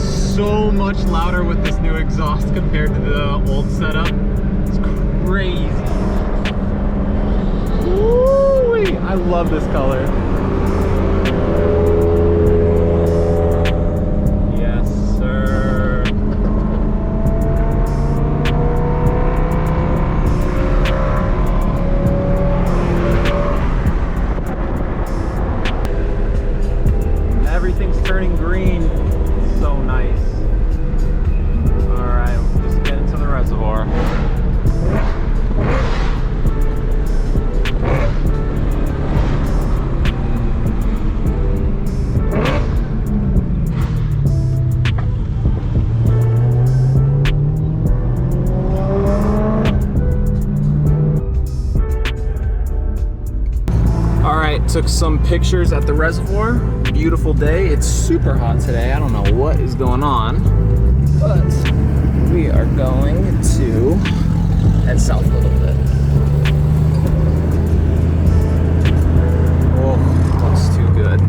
so much louder with this new exhaust compared to the old setup. It's crazy. Woo-wee. I love this color. Yes, sir. Everything's turning green. So nice. All right, we'll just get into the reservoir. All right, took some pictures at the reservoir. Beautiful day. It's super hot today. I don't know what is going on, but we are going to head south a little bit. Oh, looks too good.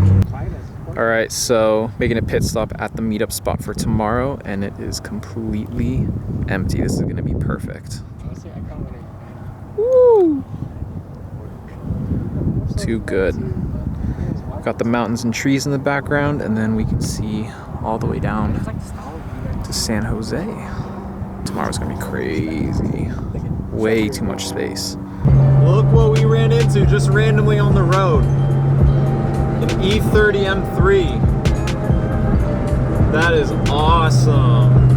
All right, so making a pit stop at the meetup spot for tomorrow, and it is completely empty. This is gonna be perfect. Woo! Too good. Got the mountains and trees in the background, and then we can see all the way down to San Jose. Tomorrow's gonna be crazy. Way too much space. Look what we ran into just randomly on the road. An E92 M3. That is awesome.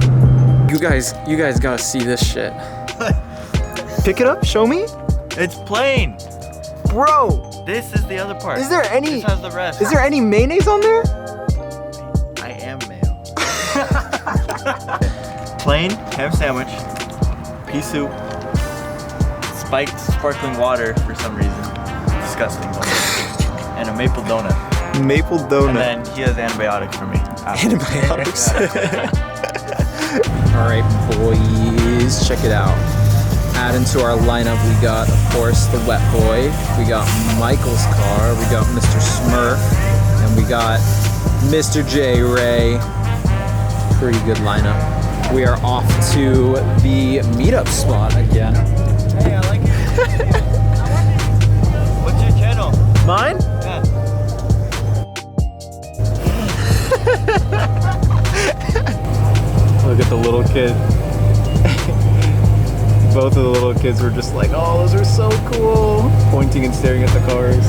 You guys gotta see this shit. Pick it up, show me. It's plain. Bro. This is the other part. Is there any? This has the rest. Is there any mayonnaise on there? I am mayo. Plain ham sandwich, pea soup, spiked sparkling water for some reason. Disgusting. And a maple donut. Maple donut. And then he has antibiotics for me. Antibiotics. All right, boys, check it out. Adding to our lineup, we got, of course, the Wet Boy. We got Michael's car. We got Mr. Smurf, and we got Mr. J Ray. Pretty good lineup. We are off to the meetup spot again. Hey, I like it. What's your channel? Mine? Yeah. Look at the little kid. Both of the little kids were just like, oh, those are so cool. Pointing and staring at the cars.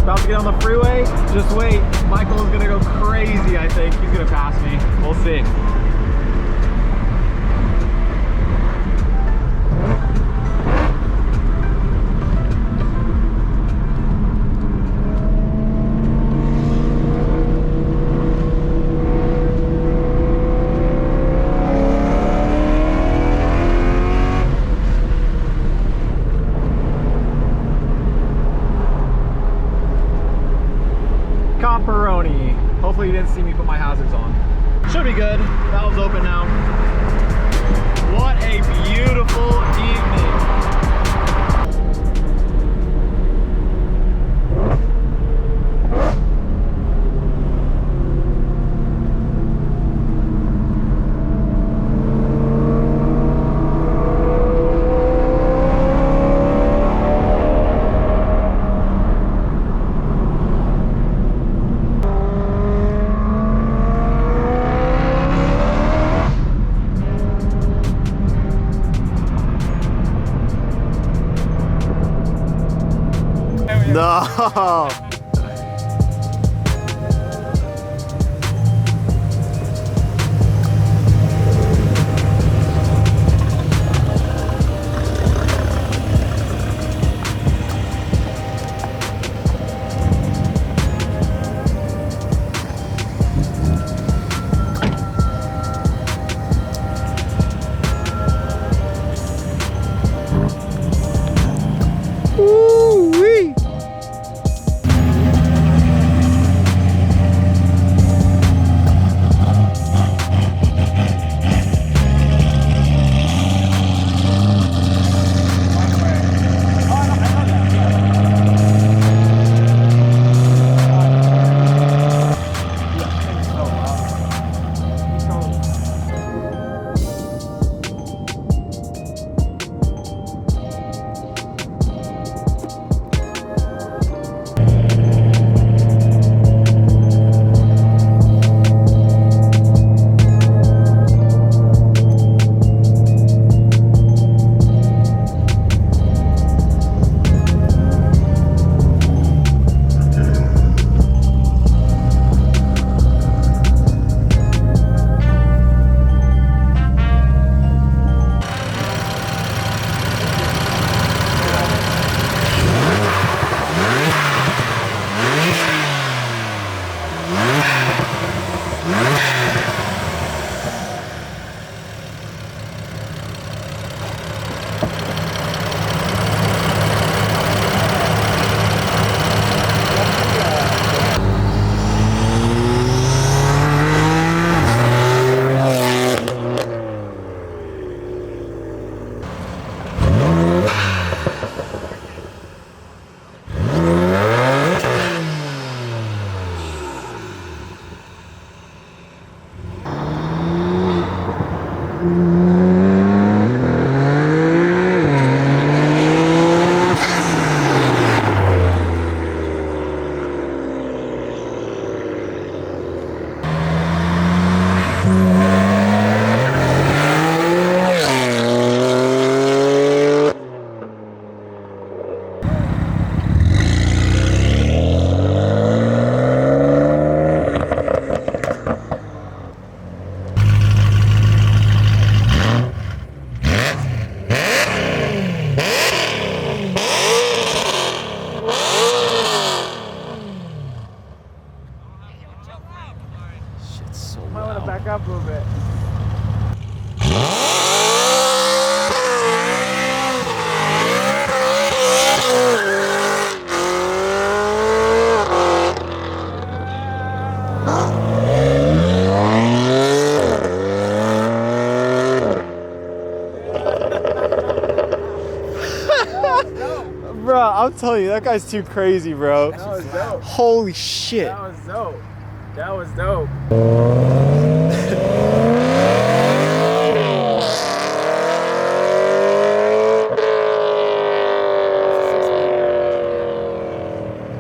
About to get on the freeway. Just wait. Michael is gonna go crazy, I think. He's gonna pass me. We'll see. Pepperoni. Hopefully you didn't see me put my hazards on. Should be good. Valve's open now. What a beautiful evening. No! Back up a little bit. Bro, I'm telling you, that guy's too crazy, bro. That was dope. Holy shit. That was dope. That was dope.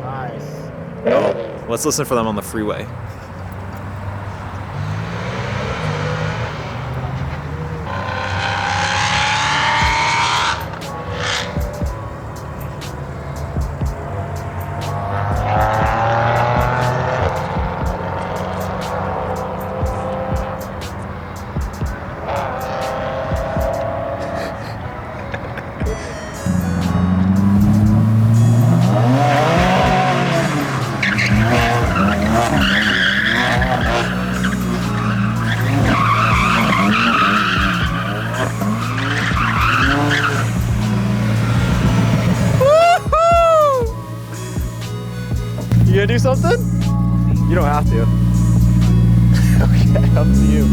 Nice. Oh, let's listen for them on the freeway. You gonna do something? You don't have to. Okay, up to you.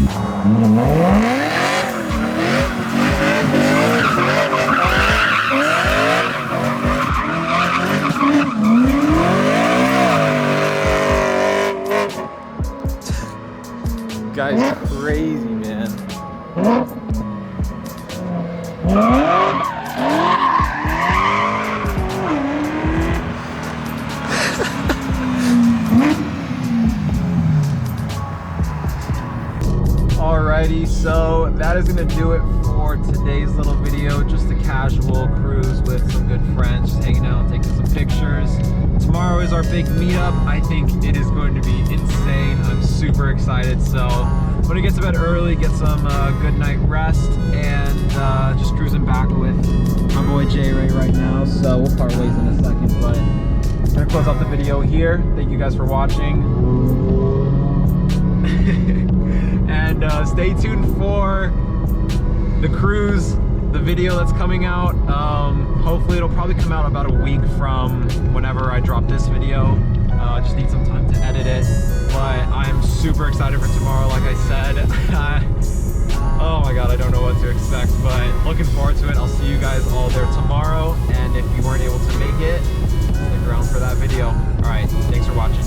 Guy's crazy, man. Alrighty, so that is gonna do it for today's little video. Just a casual cruise with some good friends, just hanging out, taking some pictures. Tomorrow is our big meetup. I think it is going to be insane. I'm super excited. So I'm gonna get to bed early, get some good night rest, and just cruising back with my boy J Ray right now. So we'll part ways in a second, but I'm gonna close out the video here. Thank you guys for watching. And stay tuned for the cruise, the video that's coming out. Hopefully it'll probably come out about a week from whenever I drop this video. Just need some time to edit it, but I'm super excited for tomorrow. Like I said, oh my god, I don't know what to expect, but looking forward to it. I'll see you guys all there tomorrow, and if you weren't able to make it, stick around for that video. All right, thanks for watching.